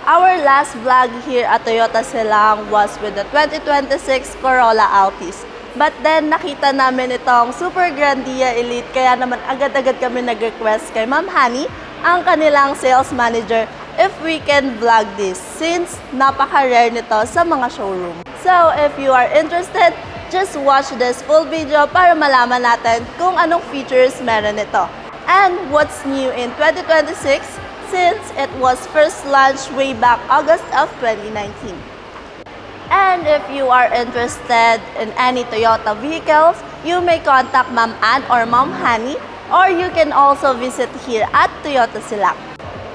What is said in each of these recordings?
Our last vlog here at Toyota Silang was with the 2026 Corolla Altis. But then, nakita namin itong Super Grandia Elite, kaya naman agad-agad kami nag-request kay Ma'am Honey, ang kanilang sales manager, if we can vlog this since napaka-rare nito sa mga showroom. So, if you are interested, just watch this full video para malaman natin kung anong features meron ito. And what's new in 2026 since it was first launched way back August of 2019. And if you are interested in any Toyota vehicles, you may contact Ma'am Ann or Ma'am Honey, or you can also visit here at Toyota Silang.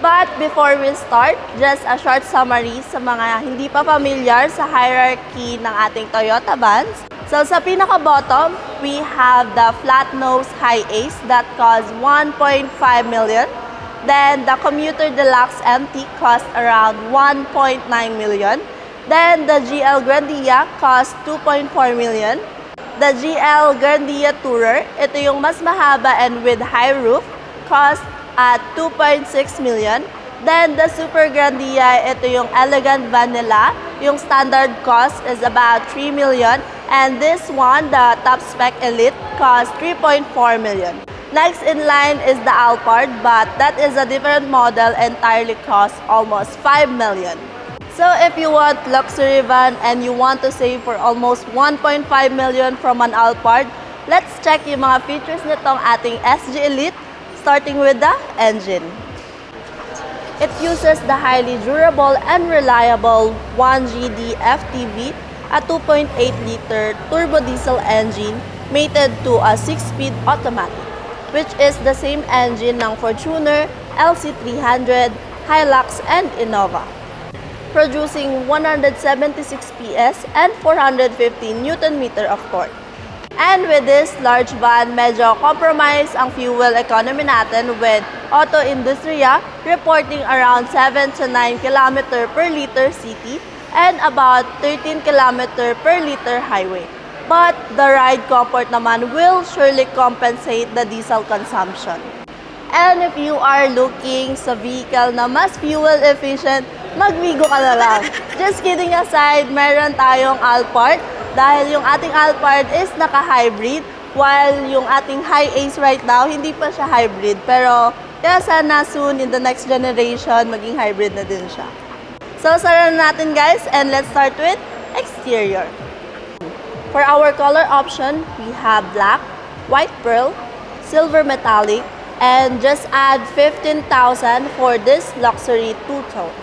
But before we start, just a short summary sa mga hindi pa familiar sa hierarchy ng ating Toyota vans. So sa pinaka-bottom, we have the flat-nose Hi-Ace that costs 1.5 million. Then the Commuter Deluxe MT costs around 1.9 million. Then the GL Grandia costs 2.4 million. The GL Grandia Tourer, ito yung mas mahaba and with high roof, costs at 2.6 million. Then the Super Grandia, ito yung elegant vanilla, yung standard cost is about 3 million. And this one, the top spec Elite, costs 3.4 million. Next in line is the Alphard, but that is a different model, entirely costs almost 5 million. So if you want luxury van and you want to save for almost 1.5 million from an Alphard, let's check yung mga features nitong ating SG Elite, starting with the engine. It uses the highly durable and reliable 1GD FTV, a 2.8-liter turbo diesel engine mated to a 6-speed automatic, which is the same engine ng Fortuner, LC300, Hilux, and Innova, producing 176 PS and 450 Nm of torque. And with this large van, medyo compromise ang fuel economy natin with Auto Industria reporting around 7 to 9 km per liter city and about 13 km per liter highway. But the ride comfort naman will surely compensate the diesel consumption. And if you are looking sa vehicle na mas fuel efficient, magbigo ka na lang. Just kidding aside, meron tayong Alphard dahil yung ating Alphard is naka-hybrid while yung ating Hi-Ace right now, hindi pa siya hybrid. Pero kaya sana soon in the next generation, maging hybrid na din siya. So, sara na natin guys, and let's start with exterior. For our color option, we have black, white pearl, silver metallic, and just add 15,000 for this luxury two-tone.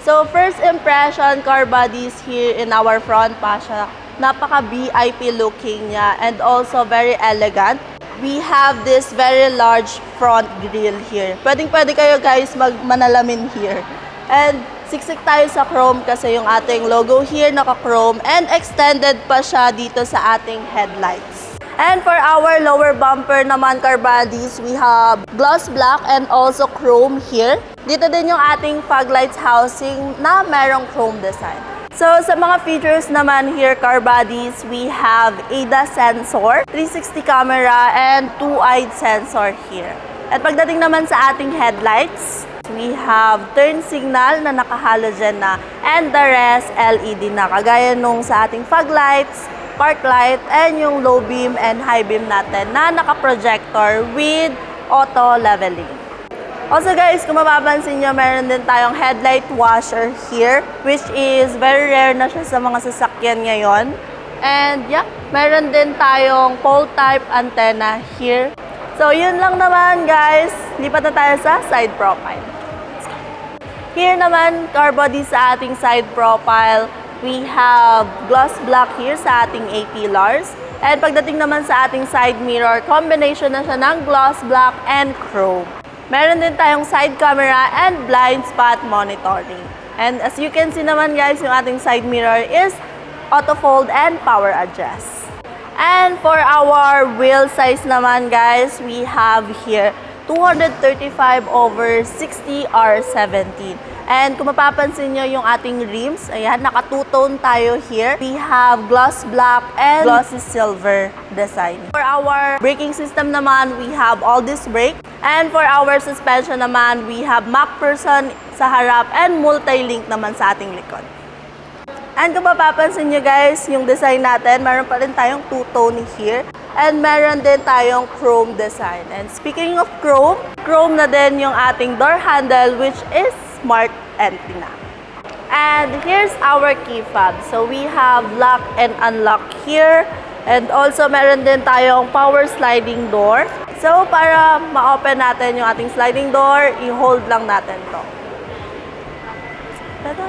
So first impression, car bodies here in our front pasya, napaka-VIP looking niya and also very elegant. We have this very large front grille here. Pwedeng-pwede kayo guys manalamin here. And siksik tayo sa chrome kasi yung ating logo here naka-chrome and extended pa siya dito sa ating headlights. And for our lower bumper naman car bodies, we have gloss black and also chrome here. Dito din yung ating fog lights housing na merong chrome design. So sa mga features naman here car bodies, we have ADAS sensor, 360 camera, and 2-eyed sensor here. At pagdating naman sa ating headlights, we have turn signal na naka-halogen na and the rest LED na kagaya nung sa ating fog lights, park light, and yung low beam and high beam natin na naka-projector with auto leveling. Also guys, kung mapapansin nyo, meron din tayong headlight washer here, which is very rare na siya sa mga sasakyan ngayon. And yeah, meron din tayong pole type antenna here. So yun lang naman guys, lipat na tayo sa side profile. Here naman, car body sa ating side profile, we have gloss black here sa ating A-pillars. And pagdating naman sa ating side mirror, combination na siya ng gloss black and chrome. Meron din tayong side camera and blind spot monitoring. And as you can see naman guys, yung ating side mirror is auto fold and power adjust. And for our wheel size naman guys, we have here 235 over 60 R17. And kung mapapansin nyo yung ating rims, ayan, naka-two-tone tayo here. We have gloss black and glossy silver design. For our braking system naman, we have all-disc brake. And for our suspension naman, we have MacPherson sa harap and multi-link naman sa ating likod. And kung mapapansin nyo guys, yung design natin, meron pa rin tayong two-tone here. And meron din tayong chrome design. And speaking of chrome, chrome na din yung ating door handle which is smart entry na. And here's our key fob. So we have lock and unlock here. And also meron din tayong power sliding door. So para ma-open natin yung ating sliding door, i-hold lang natin to. Tada!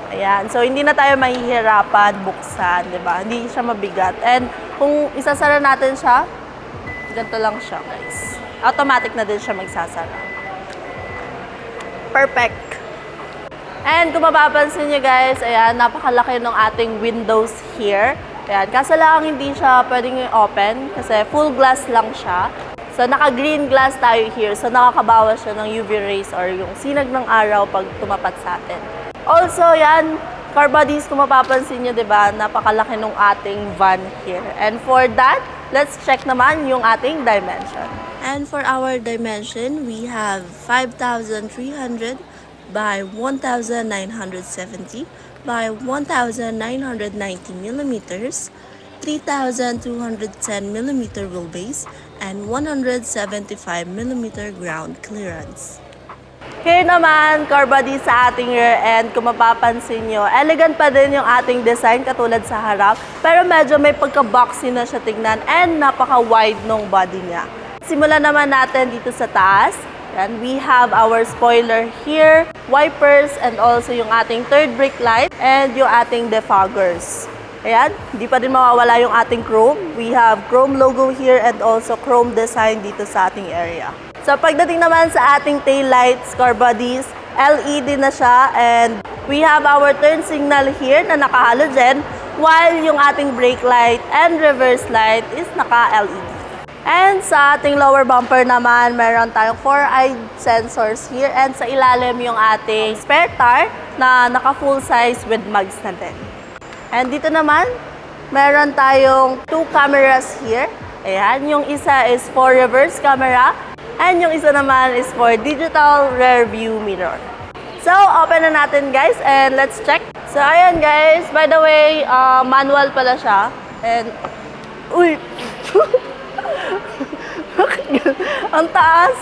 Ayan. So, hindi na tayo mahihirapan buksan, di ba? Hindi siya mabigat. And kung isasara natin siya, ganito lang siya, guys. Automatic na din siya magsasara. Perfect. And kung mapapansin nyo, guys, ayan, napakalaki ng ating windows here. Ayan. Kaso lang, hindi siya pwedeng i-open kasi full glass lang siya. So, naka-green glass tayo here. So, nakakabawas siya ng UV rays or yung sinag ng araw pag tumapat sa atin. Also, yan, car bodies, kung mapapansin nyo, diba, napakalaki ng ating van here. And for that, let's check naman yung ating dimension. And for our dimension, we have 5,300 by 1,970 by 1,990 millimeters, 3,210 millimeter wheelbase, and 175 millimeter ground clearance. Here naman, car body sa ating rear end, kung mapapansin nyo, elegant pa din yung ating design katulad sa harap, pero medyo may pagka-boxy na siya tignan and napaka-wide nung body niya. Simulan naman natin dito sa taas. And we have our spoiler here, wipers, and also yung ating third brake light and yung ating defoggers. Ayan, hindi pa din mawawala yung ating chrome. We have chrome logo here and also chrome design dito sa ating area. So pagdating naman sa ating tail lights, car bodies, LED na siya and we have our turn signal here na naka-halogen while yung ating brake light and reverse light is naka-LED. And sa ating lower bumper naman, meron tayong 4-eye sensors here and sa ilalim yung ating spare tire na naka-full size with mugs na din. And dito naman, meron tayong 2 cameras here. Ayan, yung isa is for reverse camera and yung isa naman is for digital rear view mirror. So, open na natin guys and let's check. So, ayan guys, by the way, manual pala siya. And, uy! Ang taas!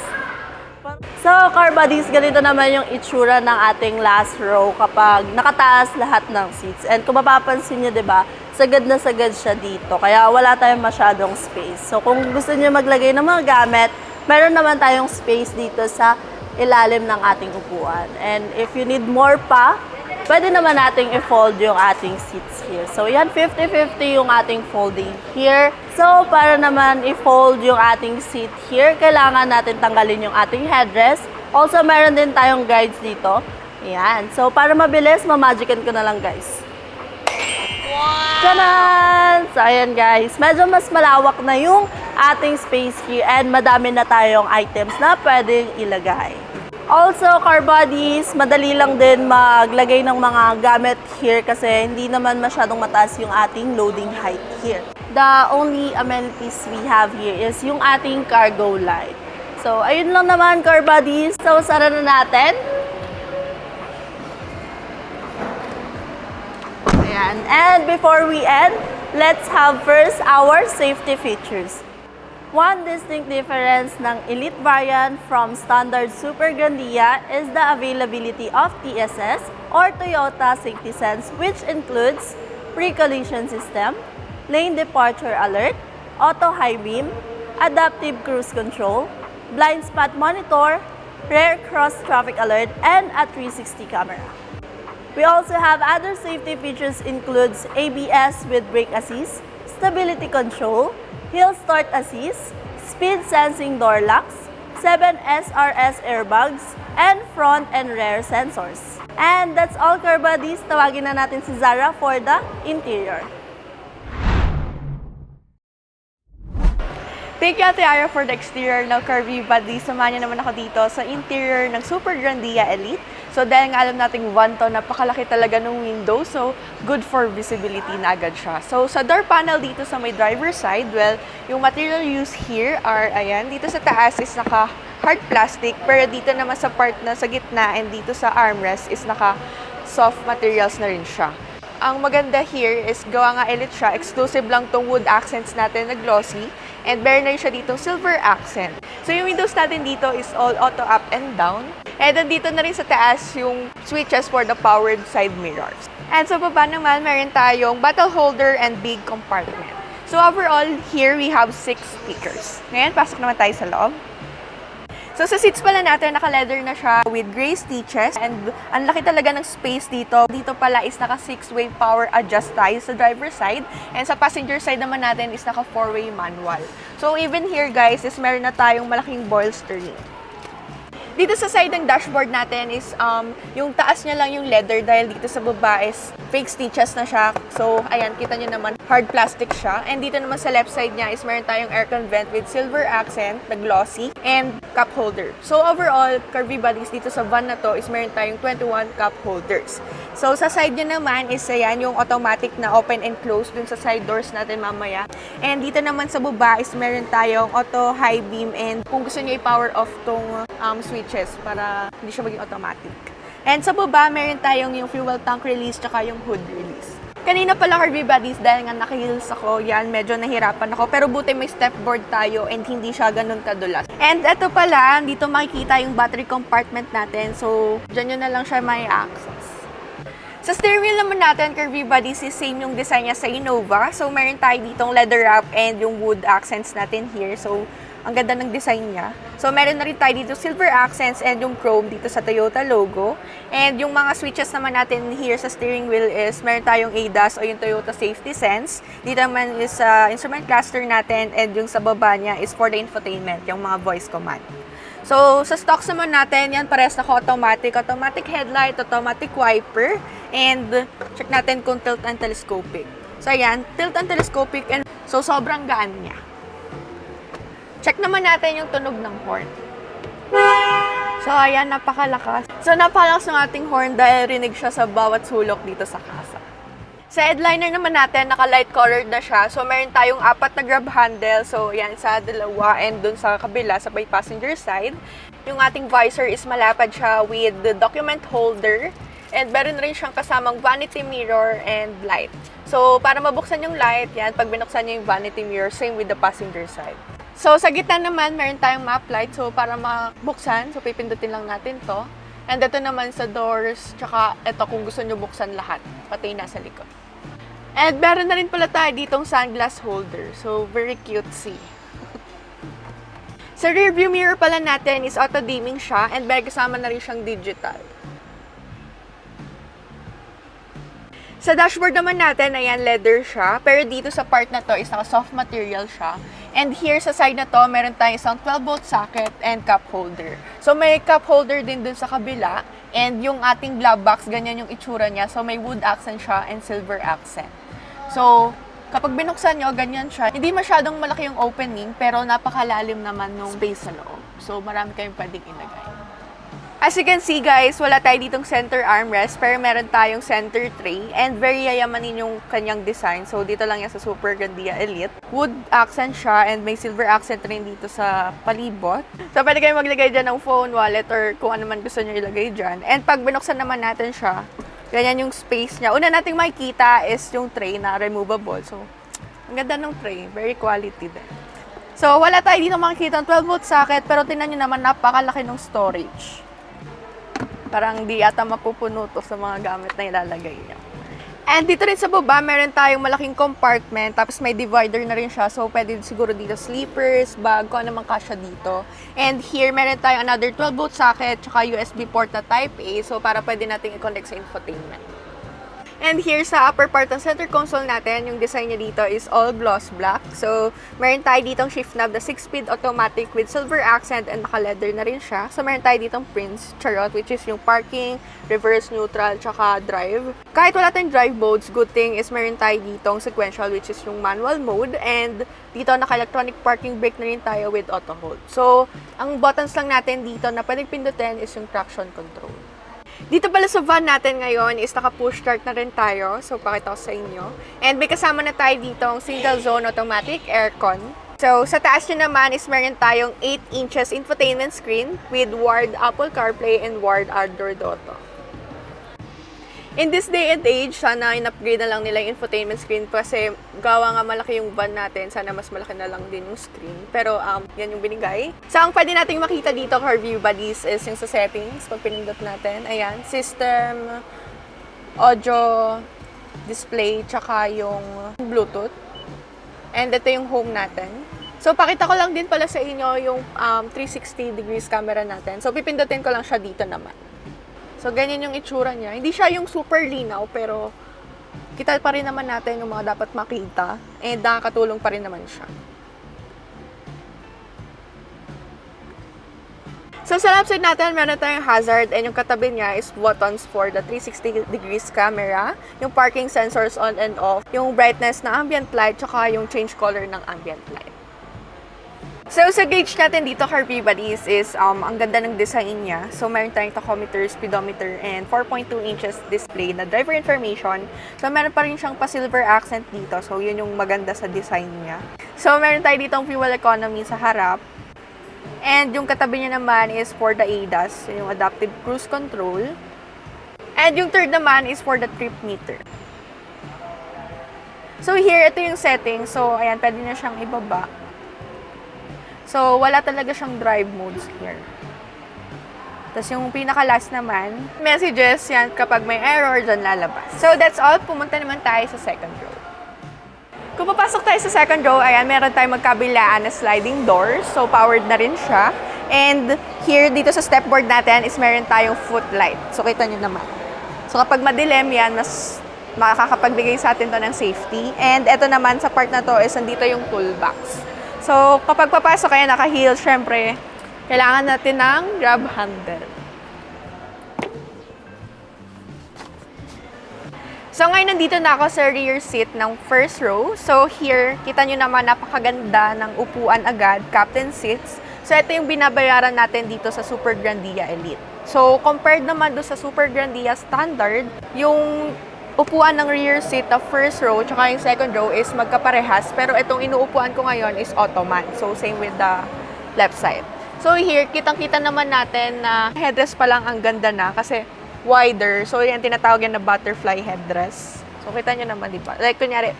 So, car bodies, ganito naman yung itsura ng ating last row kapag nakataas lahat ng seats. And kung mapapansin nyo, diba, sagad na sagad siya dito. Kaya wala tayong masyadong space. So, kung gusto nyo maglagay ng mga gamit, meron naman tayong space dito sa ilalim ng ating upuan. And if you need more pa, pwede naman nating i-fold yung ating seats here. So, yan, 50-50 yung ating folding here. So, para naman i-fold yung ating seat here, kailangan natin tanggalin yung ating headrest. Also, meron din tayong guides dito. Ayan. So, para mabilis, mamagickan ko na lang, guys. Wow! Tanan! So, ayan, guys. Medyo mas malawak na yung ating space here and madami na tayong items na pwedeng ilagay. Also, car bodies, madali lang din maglagay ng mga gamit here kasi hindi naman masyadong mataas yung ating loading height here. The only amenities we have here is yung ating cargo light. So, ayun lang naman, car bodies. So, sara na natin. Ayan. And before we end, let's have first our safety features. One distinct difference ng Elite variant from standard Super Grandia is the availability of TSS or Toyota Safety Sense, which includes pre-collision system, lane departure alert, auto high beam, adaptive cruise control, blind spot monitor, rear cross traffic alert, and a 360 camera. We also have other safety features includes ABS with brake assist, stability control, hill start assist, speed sensing door locks, 7 SRS airbags, and front and rear sensors. And that's all, car buddies. Tawagin na natin si Zara for the interior. Thank you, Ate Aya, for the exterior. Now, Curvy Buddies, samahan niyo naman ako dito sa interior ng Super Grandia Elite. So, dahil nga alam nating van to, napakalaki talaga ng window. So, good for visibility na agad siya. So, sa door panel dito sa may driver's side, well, yung material used here are, ayan, dito sa taas is naka hard plastic, pero dito naman sa part na sa gitna and dito sa armrest is naka soft materials na rin siya. Ang maganda here is gawa nga Elite siya, exclusive lang tong wood accents natin na glossy, and meron na rin siya ditong silver accent. So yung windows natin dito is all auto up and down. And then dito na rin sa taas yung switches for the powered side mirrors. And sa baba naman, meron tayong bottle holder and big compartment. So overall, here we have 6 speakers. Ngayon, pasok naman tayo sa loob. So sa seats pala natin, naka-leather na siya with gray stitches and ang laki talaga ng space dito. Dito pala is naka 6-way power adjust tayo sa driver side and sa passenger side naman natin is naka 4-way manual. So even here guys, is meron na tayong malaking bolstering. Dito sa side ng dashboard natin is yung taas niya lang yung leather dahil dito sa baba is fake stitches na siya. So, ayan, kita nyo naman, hard plastic siya. And dito naman sa left side niya is meron tayong aircon vent with silver accent na glossy and cup holder. So, overall, curvy bodies dito sa van na to is meron tayong 21 cup holders. So, sa side niya naman is ayan, yung automatic na open and close dun sa side doors natin mamaya. And dito naman sa baba is meron tayong auto high beam and kung gusto niyo i-power off tong switches para hindi siya maging automatic. And sa baba, meron tayong yung fuel tank release tsaka yung hood release. Kanina pala curvy bodies dahil nga naka-heels ako, yan, medyo nahirapan ako. Pero buti may stepboard tayo and hindi siya ganun kadulas. And eto pala, dito makikita yung battery compartment natin. So, dyan yun na lang siya may access. Sa steering wheel naman natin, curvy bodies is same yung design niya sa Innova. So, meron tayo ditong leather wrap and yung wood accents natin here. So, ang ganda ng design niya. So, meron na rin tayo dito silver accents and yung chrome dito sa Toyota logo. And yung mga switches naman natin here sa steering wheel is meron tayong ADAS o yung Toyota Safety Sense. Dito naman is instrument cluster natin and yung sa baba niya is for the infotainment, yung mga voice command. So, sa stocks naman natin, yan parehas naka-automatic. Automatic headlight, automatic wiper, and check natin kung tilt and telescopic. So, ayan, tilt and telescopic, and so sobrang gaan niya. Check naman natin yung tunog ng horn. So, ayan, napakalakas. So, napakalakas ng ating horn dahil rinig siya sa bawat sulok dito sa kasa. Sa headliner naman natin, naka-light colored na siya. So, meron tayong 4 na grab handle. So, yan, sa dalawa and dun sa kabila, sa by passenger side. Yung ating visor is malapad siya with the document holder. And meron rin siyang kasamang vanity mirror and light. So, para mabuksan yung light, yan, pag binuksan niyo yung vanity mirror, same with the passenger side. So, sa gitna naman, meron tayong map light. So, para mabuksan, so pipindutin lang natin to. And ito naman sa doors, tsaka ito kung gusto nyo buksan lahat, pati yung nasa likod. And meron na rin pala tayo ditong sunglass holder. So, very cutesy. Sa rear view mirror pala natin is auto-dimming siya and may kasama na rin siyang digital. Sa dashboard naman natin, ayan, leather siya. Pero dito sa part na to is naka-soft material siya. And here sa side na to, meron tayong isang 12-volt socket and cup holder. So may cup holder din dun sa kabila. And yung ating glove box, ganyan yung itsura niya. So may wood accent siya and silver accent. So kapag binuksan nyo, ganyan siya. Hindi masyadong malaki yung opening, pero napakalalim naman ng space sa loob. So marami kayong pwedeng ilagay. As you can see guys, wala tayo ditong center armrest, pero meron tayong center tray and very yayamanin yung kanyang design. So dito lang yan sa Super Grandia Elite. Wood accent siya and may silver accent rin dito sa palibot. So pwede kayong maglagay dyan ng phone, wallet, or kung ano man gusto nyo ilagay dyan. And pag binuksan naman natin siya, ganyan yung space niya. Una nating makikita is yung tray na removable. So, ang ganda ng tray. Very quality din. So, wala tayo dito makikita ng 12-volt socket, pero tingnan nyo naman, napakalaki ng storage. Parang di yata mapupuno to sa mga gamit na ilalagay niya. And dito rin sa baba, meron tayong malaking compartment, tapos may divider na rin siya. So, pwede siguro dito sleepers, bag, kung ano mang kasya dito. And here, meron tayong another 12-volt socket, tsaka USB port na Type A. So, para pwede natin i-connect sa infotainment. And here sa upper part ng center console natin, yung design niya dito is all gloss black. So, meron tayo ditong shift knob na 6-speed automatic with silver accent and naka-leather na rin siya. So, meron tayo ditong Prince Charot, which is yung parking, reverse, neutral, tsaka drive. Kahit wala tayong drive modes, good thing is meron tayo ditong sequential, which is yung manual mode. And dito, naka-electronic parking brake na rin tayo with auto hold. So, ang buttons lang natin dito na pwedeng pindutin is yung traction control. Dito pala sa van natin ngayon is naka-push start na rin tayo. So, pakita ko sa inyo. And may kasama na tayo dito ang single zone automatic aircon. So, sa taas nyo naman is meron tayong 8 inches infotainment screen with wired Apple CarPlay and wired Android Auto. In this day and age, sana in-upgrade na lang nila yung infotainment screen kasi gawa nga malaki yung van natin, sana mas malaki na lang din yung screen. Pero yan yung binigay. So, ang pwede nating makita dito, CarView Buddies, is yung sa settings. Pag pinindot natin, ayan, system, audio, display, tsaka yung Bluetooth. And ito yung home natin. So, pakita ko lang din pala sa inyo yung 360 degrees camera natin. So, pipindutin ko lang siya dito naman. So, ganyan yung itsura niya. Hindi siya yung super linaw, pero kita pa rin naman natin yung mga dapat makita. And nakakatulong pa rin naman siya. So, sa left side natin, meron tayong hazard and yung katabi niya is buttons for the 360 degrees camera, yung parking sensors on and off, yung brightness ng ambient light, tsaka yung change color ng ambient light. So, sa gauge natin dito, CarView Buddies, is ang ganda ng design niya. So, meron tayong tachometer, speedometer, and 4.2 inches display na driver information. So, meron pa rin siyang pa-silver accent dito. So, yun yung maganda sa design niya. So, meron tayo dito ang fuel economy sa harap. And yung katabi niya naman is for the ADAS, yung adaptive cruise control. And yung third naman is for the trip meter. So, here, ito yung setting. So, ayan, pwede na siyang ibaba. So, wala talaga siyang drive modes here. Tapos yung pinaka-last naman, messages, yan, kapag may error, dyan lalabas. So, that's all. Pumunta naman tayo sa second row. Kung papasok tayo sa second row, ayan, meron tayong magkabilaan na sliding doors. So, powered na rin siya. And here, dito sa stepboard natin, is meron tayong footlight. So, kita nyo naman. So, kapag madilim yan, mas makakapagbigay sa atin to ng safety. And eto naman, sa part na to, is nandito yung toolbox. So, kapag papasok kayo naka-heel, syempre, kailangan natin ng grab handle. So, ngayon nandito na ako sa rear seat ng first row. So, here, kita nyo naman napakaganda ng upuan agad, captain seats. So, ito yung binabayaran natin dito sa Super Grandia Elite. So, compared naman doon sa Super Grandia Standard, yung upuan ng rear seat na first row tsaka yung second row is magkaparehas. Pero itong inuupuan ko ngayon is Ottoman. So, same with the left side. So, here, kitang-kita naman natin na headrest pa lang ang ganda na kasi wider. So, yan tinatawag yan na butterfly headrest. So, kita nyo naman, di ba? Like, kunyari,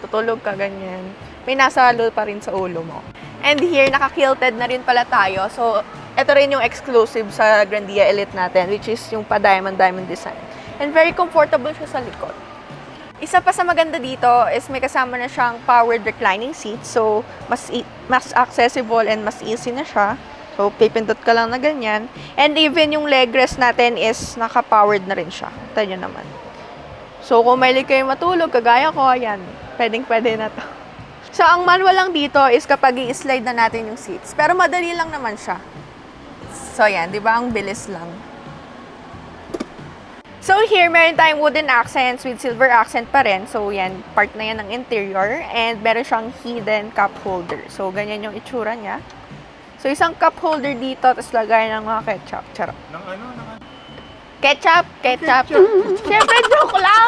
tutulog ka ganyan. May nasa halo pa rin sa ulo mo. And here, naka-kilted na rin pala tayo. So, ito rin yung exclusive sa Grandia Elite natin, which is yung pa-diamond design. And very comfortable siya sa likod. Isa pa sa maganda dito is may kasama na siyang powered reclining seat. So, mas accessible and mas easy na siya. So, pipindot ka lang na ganyan. And even yung leg rest natin is naka-powered na rin siya. Ito nyo naman. So, kung mahilig kayo matulog, kagaya ko, ayan, pwedeng-pwede na to. So, ang manual lang dito is kapag i-slide na natin yung seats. Pero madali lang naman siya. So, ayan, di ba? Ang bilis lang. So here, meron tayong wooden accents with silver accent pa rin. So yan, part na yan ng interior. And meron siyang hidden cup holder. So ganyan yung itsura niya. So isang cup holder dito, tapos lagay ng mga ketchup. Charot. Nang ano? Ketchup. Siyempre, joke lang!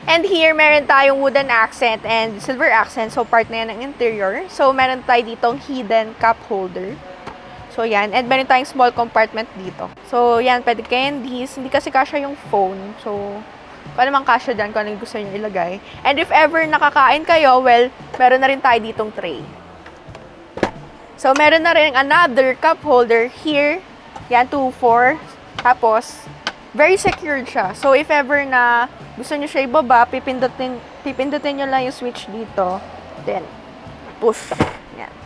And here, meron tayong wooden accent and silver accent. So part na yan ng interior. So meron tayo ditong hidden cup holder. So, yan. And meron tayong small compartment dito. So, yan. Pwede candies. Hindi kasi kasya yung phone. So, kung naman kasya dyan, kung anong gusto nyo ilagay. And if ever nakakain kayo, well, meron na rin tayo ditong tray. So, meron na rin another cup holder here. Yan, 2-4. Tapos, very secured siya. So, if ever na gusto nyo siya ibaba, pipindutin nyo lang yung switch dito. Then, push. Yan.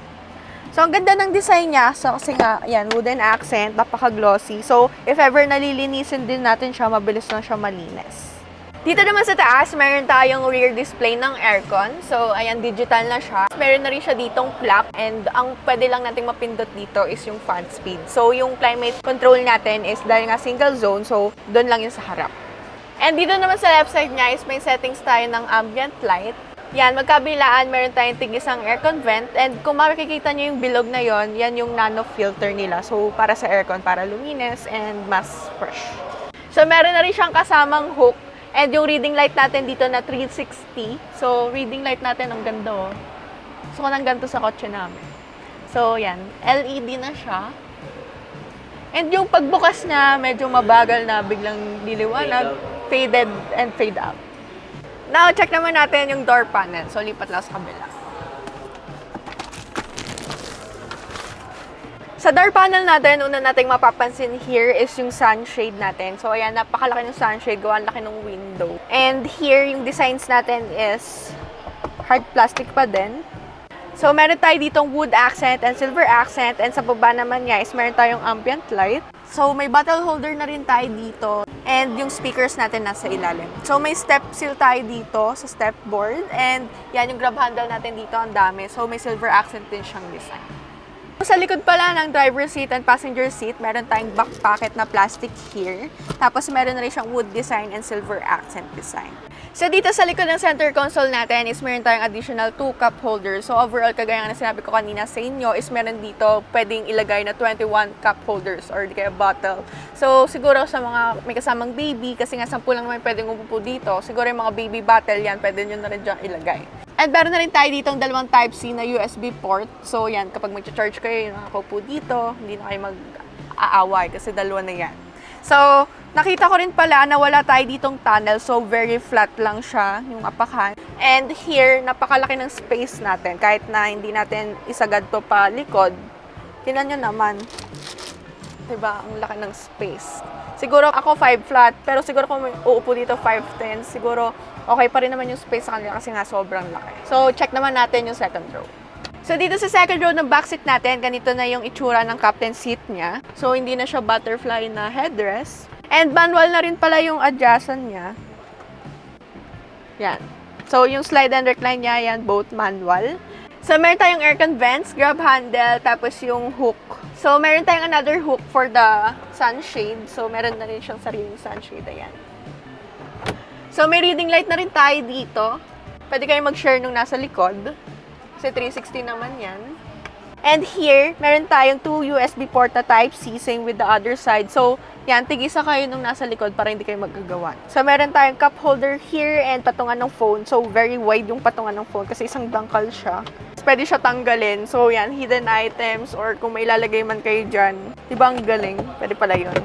So, ang ganda ng design niya. So, kasi nga, yan, wooden accent, napaka-glossy. So, if ever nalilinisin din natin siya, mabilis lang siya malinis. Dito naman sa taas, meron tayong rear display ng aircon. So, ayan, digital na siya. Meron na rin siya ditong clock. And ang pwede lang nating mapindot dito is yung fan speed. So, yung climate control natin is dahil nga single zone. So, doon lang yung sa harap. And dito naman sa left side niya is may settings tayo ng ambient light. Yan, magkabilaan, meron tayong tig-isang aircon vent. And kung makikita nyo yung bilog na yon, yan yung nano filter nila. So, para sa aircon, para luminis and mas fresh. So, meron na rin siyang kasamang hook. And yung reading light natin dito na 360. So, reading light natin, ang ganda oh. Gusto ko ng ganito sa kotse namin. So, yan. LED na siya. And yung pagbukas niya, medyo mabagal na biglang liliwanag. Faded and fade out. Now, check naman natin yung door panel. So, lipat lang sa kabila. Sa door panel natin, una nating mapapansin here is yung sunshade natin. So, ayan, napakalaki ng sunshade. Gawa laki ng window. And here, yung designs natin is hard plastic pa din. So, meron tayo ditong wood accent and silver accent. And sa baba naman niya is meron tayong ambient light. So, may bottle holder na rin tayo dito. And yung speakers natin nasa ilalim. So, may step seal tayo dito sa step board. And yan, yung grab handle natin dito, ang dami. So, may silver accent din siyang design. Sa likod pala ng driver's seat and passenger seat, meron tayong back pocket na plastic here. Tapos meron na rin siyang wood design and silver accent design. So dito sa likod ng center console natin is meron tayong additional 2 cup holders. So overall, kagaya nga na sinabi ko kanina sa inyo, is meron dito pwedeng ilagay na 21 cup holders or di kaya bottle. So siguro sa mga may kasamang baby, kasi nga 10 lang naman pwedeng umupo dito, siguro yung mga baby bottle yan, pwede nyo na rin dyan ilagay. And meron na rin tayo dito ang dalawang Type-C na USB port. So yan, kapag mag-charge kayo, nakakaupo dito, hindi na kayo mag-aaway kasi dalawa na yan. So, nakita ko rin pala na wala tayo ditong tunnel. So, very flat lang siya, yung apakan. And here, napakalaki ng space natin. Kahit na hindi natin isagad to pa likod. Tingnan nyo naman. Diba? Ang laki ng space. Siguro ako 5 flat, pero siguro kung uupo dito 5'10", siguro okay pa rin naman yung space sa kanila kasi nga sobrang laki. So, check naman natin yung second row. So, dito sa second row ng backseat natin, ganito na yung itsura ng captain seat niya. So, hindi na siya butterfly na headrest. And manual na rin pala yung adjustan niya. Yan. So, yung slide and recline niya, yan, both manual. So, meron tayong aircon vents, grab handle, tapos yung hook. So, meron tayong another hook for the sunshade. So, meron na rin siyang sariling sunshade. Ayan. So, may reading light na rin tayo dito. Pwede kayo mag-share nung nasa likod. Kasi 360 naman yan. And here, meron tayong 2 USB port na Type-C, same with the other side. So, yan, tigisa kayo nung nasa likod para hindi kayo magagawan. So, meron tayong cup holder here and patungan ng phone. So, very wide yung patungan ng phone kasi isang dangkal siya. Pwede siya tanggalin. So, yan, hidden items or kung may ilalagay man kayo dyan. Diba ang galing? Pwede pala yun.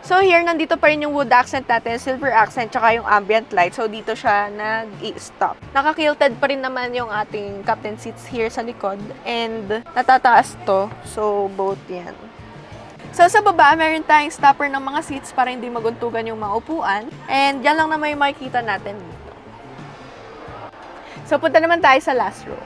So, here, nandito pa rin yung wood accent natin, silver accent, tsaka yung ambient light. So, dito siya nag-i-stop. Naka-kilted pa rin naman yung ating captain seats here sa likod. And, natataas to. So, both yan. So, sa baba, meron tayong stopper ng mga seats para hindi maguntugan yung mga upuan. And, yan lang naman yung makikita natin dito. So, punta naman tayo sa last row.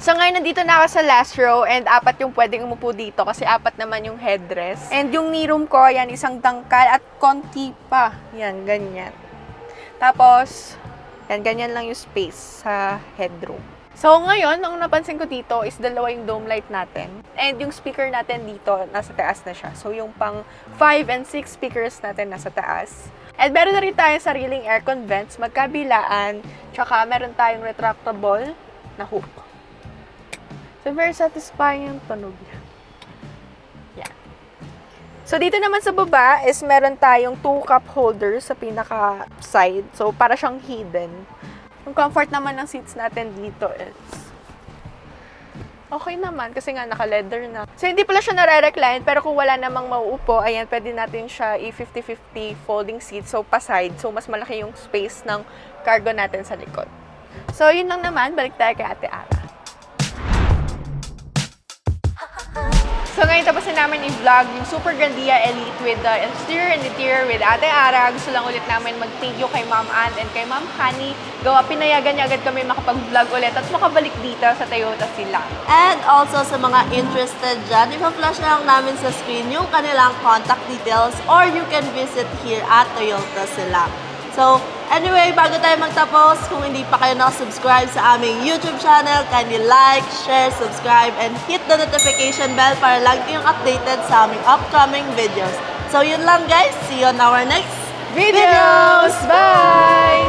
So, ngayon nandito na ako sa last row and 4 yung pwedeng umupo dito kasi 4 naman yung headrest. And yung knee room ko, yan, isang dangkal at konti pa. Yan, ganyan. Tapos, yan, ganyan lang yung space sa headroom. So, ngayon, ang napansin ko dito is dalawa yung dome light natin. And yung speaker natin dito, nasa taas na siya. So, yung pang 5 and 6 speakers natin nasa taas. And meron na rin tayong sariling aircon vents, magkabilaan, tsaka meron tayong retractable na hook. So, very satisfying yung tunog niya. Yeah. So, dito naman sa baba is meron tayong 2 cup holders sa pinaka-side. So, para siyang hidden. Yung comfort naman ng seats natin dito is okay naman kasi nga naka-leather na. So, hindi pala siya nare-recline pero kung wala namang mauupo, ayan, pwede natin siya i-50-50 folding seat. So, pa-side. So, mas malaki yung space ng cargo natin sa likod. So, yun lang naman. Balik tayo kay Ate Ara. So ngayon tapos na namin i-vlog yung Super Grandia Elite with the exterior and interior with Ate Ara. Gusto lang ulit namin mag-thank you kay Ma'am Ann and kay Ma'am Honey. Gawa pinayagan niya agad kami makapag-vlog ulit at makabalik dito sa Toyota Silang. And also sa mga interested dyan, ipa-flash na lang namin sa screen yung kanilang contact details or you can visit here at Toyota Silang. So, anyway, bago tayo magtapos, kung hindi pa kayo nakasubscribe sa aming YouTube channel, kindly like, share, subscribe, and hit the notification bell para lagi kayong updated sa aming upcoming videos. So, yun lang guys. See you on our next videos! Bye!